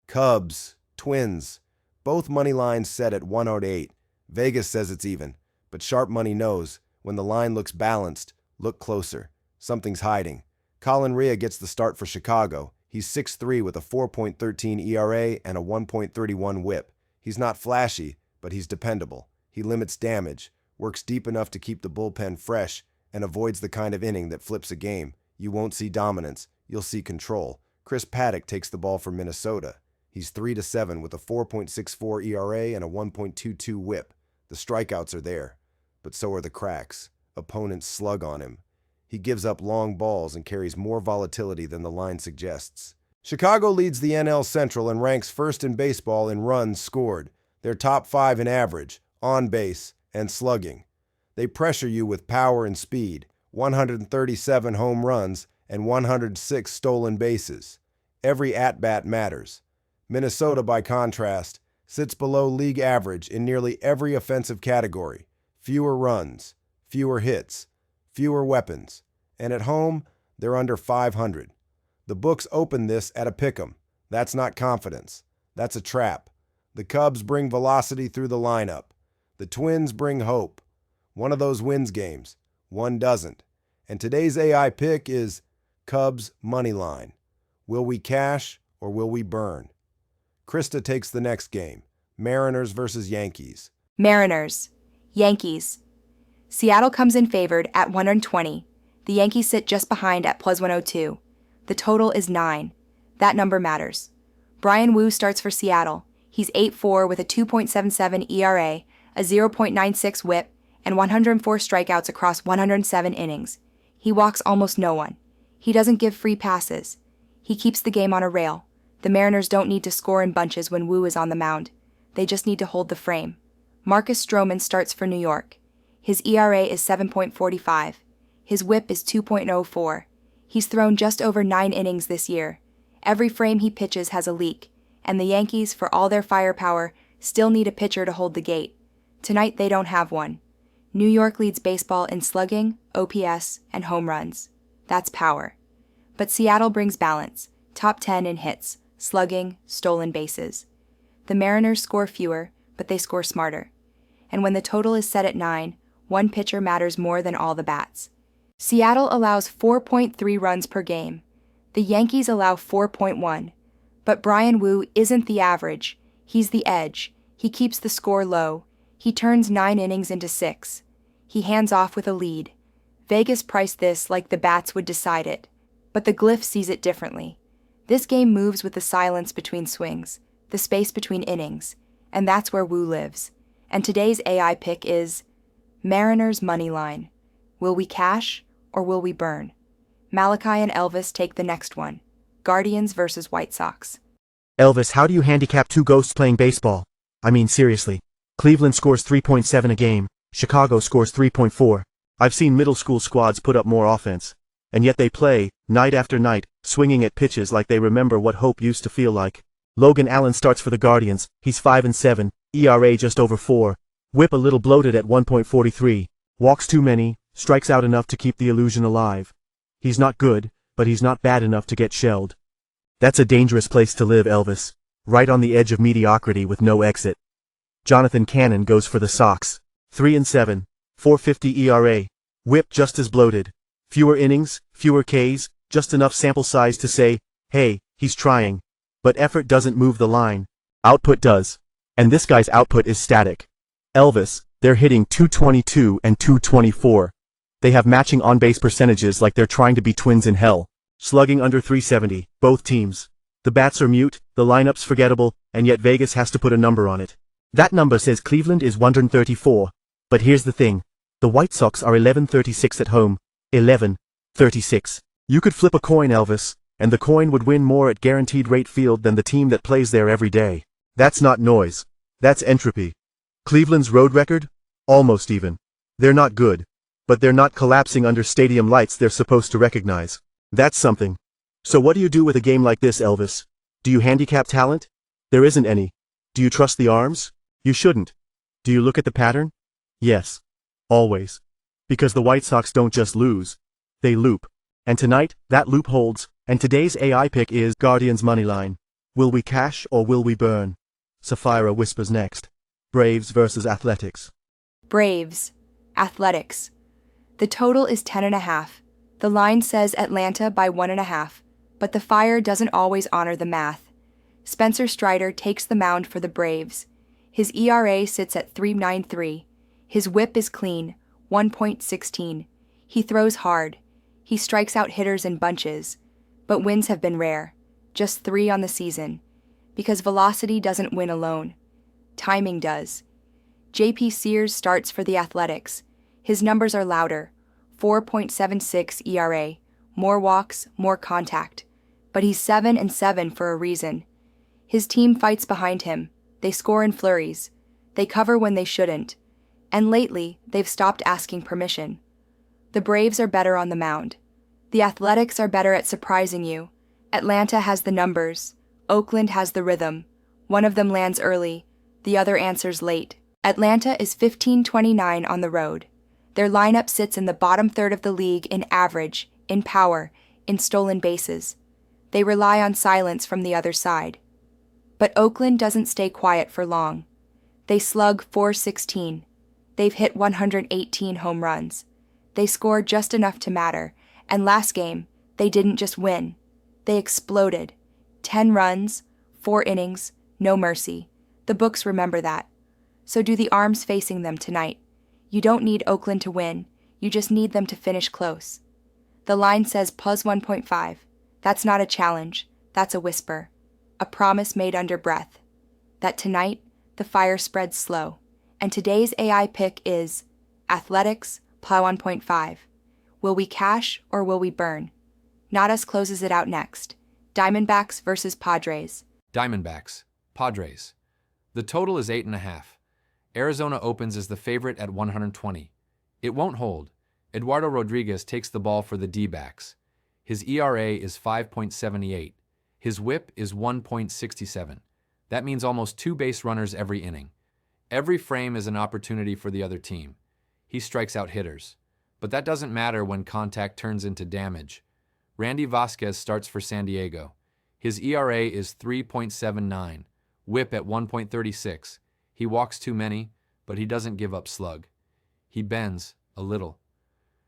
Cubs, Twins, both money lines set at 108. Vegas says it's even, but sharp money knows when the line looks balanced, look closer. Something's hiding. Colin Rea gets the start for Chicago. He's 6'3" with a 4.13 ERA and a 1.31 whip. He's not flashy, but he's dependable. He limits damage, works deep enough to keep the bullpen fresh, and avoids the kind of inning that flips a game. You won't see dominance, you'll see control. Chris Paddock takes the ball for Minnesota. He's 3-7 with a 4.64 ERA and a 1.22 whip. The strikeouts are there, but so are the cracks. Opponents slug on him. He gives up long balls and carries more volatility than the line suggests. Chicago leads the NL Central and ranks first in baseball in runs scored. They're top 5 in average, on base, and slugging. They pressure you with power and speed, 137 home runs and 106 stolen bases. Every at-bat matters. Minnesota, by contrast, sits below league average in nearly every offensive category. Fewer runs, fewer hits, fewer weapons, and at home, they're under 500. The books open this at a pick'em. That's not confidence. That's a trap. The Cubs bring velocity through the lineup. The Twins bring hope. One of those wins games. One doesn't. And today's AI pick is Cubs money line. Will we cash or will we burn? Krista takes the next game. Mariners versus Yankees. Mariners. Yankees. Seattle comes in favored at 120. The Yankees sit just behind at plus 102. The total is 9. That number matters. Bryan Woo starts for Seattle. He's 8-4 with a 2.77 ERA, a 0.96 whip, and 104 strikeouts across 107 innings. He walks almost no one. He doesn't give free passes. He keeps the game on a rail. The Mariners don't need to score in bunches when Woo is on the mound. They just need to hold the frame. Marcus Stroman starts for New York. His ERA is 7.45. His whip is 2.04. He's thrown just over 9 innings this year. Every frame he pitches has a leak, and the Yankees, for all their firepower, still need a pitcher to hold the gate. Tonight they don't have one. New York leads baseball in slugging, OPS, and home runs. That's power. But Seattle brings balance, top 10 in hits, slugging, stolen bases. The Mariners score fewer, but they score smarter. And when the total is set at 9, one pitcher matters more than all the bats. Seattle allows 4.3 runs per game. The Yankees allow 4.1. But Bryan Woo isn't the average. He's the edge. He keeps the score low. He turns 9 innings into 6. He hands off with a lead. Vegas priced this like the bats would decide it. But the glyph sees it differently. This game moves with the silence between swings, the space between innings, and that's where Woo lives. And today's AI pick is Mariners money line. Will we cash or will we burn? Malachi and Elvis take the next one. Guardians versus White Sox. Elvis, how do you handicap two ghosts playing baseball? I mean, seriously. Cleveland scores 3.7 a game. Chicago scores 3.4. I've seen middle school squads put up more offense. And yet they play, night after night, swinging at pitches like they remember what hope used to feel like. Logan Allen starts for the Guardians. He's 5-7, ERA just over 4. Whip a little bloated at 1.43. Walks too many, strikes out enough to keep the illusion alive. He's not good, but he's not bad enough to get shelled. That's a dangerous place to live, Elvis. Right on the edge of mediocrity with no exit. Jonathan Cannon goes for the Sox. 3-7, 4.50 ERA. Whip just as bloated. Fewer innings, fewer Ks, just enough sample size to say, hey, he's trying. But effort doesn't move the line. Output does. And this guy's output is static. Elvis, they're hitting 222 and 224. They have matching on-base percentages like they're trying to be twins in hell. Slugging under 370, both teams. The bats are mute, the lineup's forgettable, and yet Vegas has to put a number on it. That number says Cleveland is 134. But here's the thing. The White Sox are 11-36 at home. 11-36. You could flip a coin, Elvis, and the coin would win more at guaranteed rate field than the team that plays there every day. That's not noise. That's entropy. Cleveland's road record? Almost even. They're not good. But they're not collapsing under stadium lights they're supposed to recognize. That's something. So what do you do with a game like this, Elvis? Do you handicap talent? There isn't any. Do you trust the arms? You shouldn't. Do you look at the pattern? Yes. Always. Because the White Sox don't just lose. They loop. And tonight, that loop holds, and today's AI pick is Guardians moneyline. Will we cash or will we burn? Sapphira whispers next. Braves versus Athletics. Braves. Athletics. The total is 10.5. The line says Atlanta by 1.5, but the Fire doesn't always honor the math. Spencer Strider takes the mound for the Braves. His ERA sits at 3.93. His whip is clean, 1.16. He throws hard. He strikes out hitters in bunches, but wins have been rare, just 3 on the season, because velocity doesn't win alone. Timing does. J.P. Sears starts for the Athletics. His numbers are louder, 4.76 ERA, more walks, more contact. But he's 7-7 for a reason. His team fights behind him. They score in flurries. They cover when they shouldn't. And lately, they've stopped asking permission. The Braves are better on the mound. The Athletics are better at surprising you. Atlanta has the numbers. Oakland has the rhythm. One of them lands early. The other answers late. Atlanta is 15-29 on the road. Their lineup sits in the bottom third of the league in average, in power, in stolen bases. They rely on silence from the other side. But Oakland doesn't stay quiet for long. They slug .416. They've hit 118 home runs. They score just enough to matter, and last game, they didn't just win. They exploded. 10 runs, 4 innings, no mercy. The books remember that. So do the arms facing them tonight. You don't need Oakland to win, you just need them to finish close. The line says plus 1.5. That's not a challenge, that's a whisper. A promise made under breath. That tonight, the Fire spreads slow. And today's AI pick is Athletics plus 1.5. Will we cash or will we burn? Nadas closes it out next. Diamondbacks versus Padres. Diamondbacks. Padres. The total is 8.5. Arizona opens as the favorite at 120. It won't hold. Eduardo Rodriguez takes the ball for the D-backs. His ERA is 5.78. His whip is 1.67. That means almost 2 base runners every inning. Every frame is an opportunity for the other team. He strikes out hitters. But that doesn't matter when contact turns into damage. Randy Vasquez starts for San Diego. His ERA is 3.79, whip at 1.36. He walks too many, but he doesn't give up slug. He bends, a little.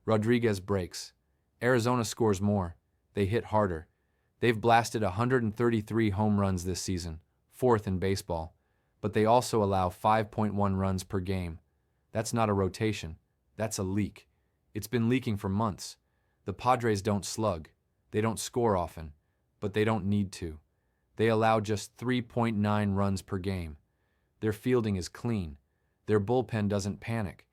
Rodriguez breaks. Arizona scores more. They hit harder. They've blasted 133 home runs this season, 4th in baseball. But they also allow 5.1 runs per game. That's not a rotation. That's a leak. It's been leaking for months. The Padres don't slug. They don't score often, but they don't need to. They allow just 3.9 runs per game. Their fielding is clean. Their bullpen doesn't panic.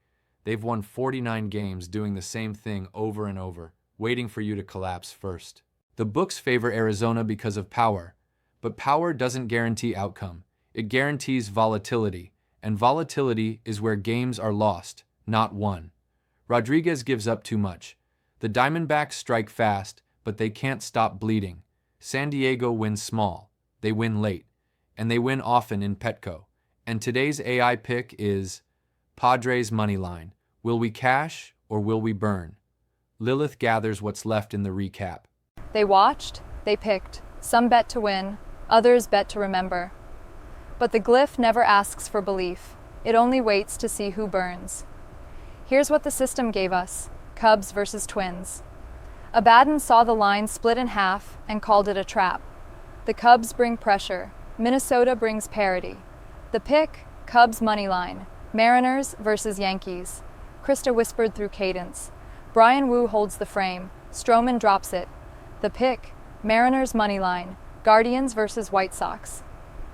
They've won 49 games doing the same thing over and over, waiting for you to collapse first. The books favor Arizona because of power, but power doesn't guarantee outcome. It guarantees volatility, and volatility is where games are lost, not won. Rodriguez gives up too much. The Diamondbacks strike fast, but they can't stop bleeding. San Diego wins small. They win late, and they win often in Petco. And today's AI pick is Padres money line. Will we cash or will we burn? Lilith gathers what's left in the recap. They watched, they picked. Some bet to win, others bet to remember. But the glyph never asks for belief. It only waits to see who burns. Here's what the system gave us. Cubs versus Twins. Abaddon saw the line split in half and called it a trap. The Cubs bring pressure. Minnesota brings parity. The pick, Cubs money line. Mariners versus Yankees. Krista whispered through cadence. Brian Wu holds the frame. Stroman drops it. The pick, Mariners money line. Guardians versus White Sox.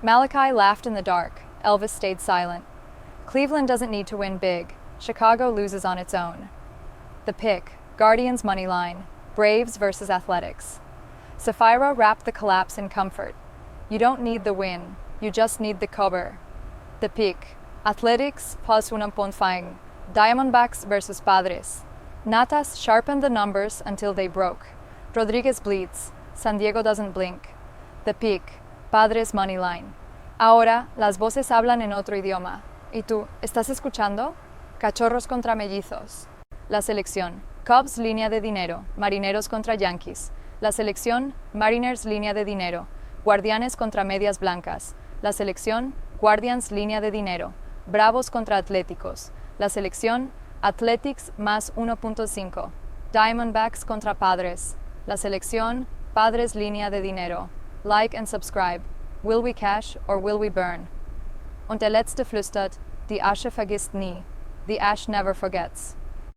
Malachi laughed in the dark. Elvis stayed silent. Cleveland doesn't need to win big. Chicago loses on its own. The pick, Guardians money line. Braves versus Athletics. Sapphira wrapped the collapse in comfort. You don't need the win. You just need the cover. The pick, Athletics plus 1.5. Diamondbacks versus Padres. Natas sharpened the numbers until they broke. Rodriguez bleeds. San Diego doesn't blink. The pick, Padres money line. Ahora, las voces hablan en otro idioma. ¿Y tú, estás escuchando? Cachorros contra mellizos. La selección, Cubs línea de dinero, Marineros contra Yankees. La selección, Mariners línea de dinero, Guardianes contra Medias Blancas. La selección, Guardians línea de dinero. Bravos contra Atléticos. La selección, Athletics más 1.5. Diamondbacks contra Padres. La selección, Padres línea de dinero. Like and subscribe. Will we cash or will we burn? Und der Letzte flüstert, die Asche vergisst nie. The ash never forgets.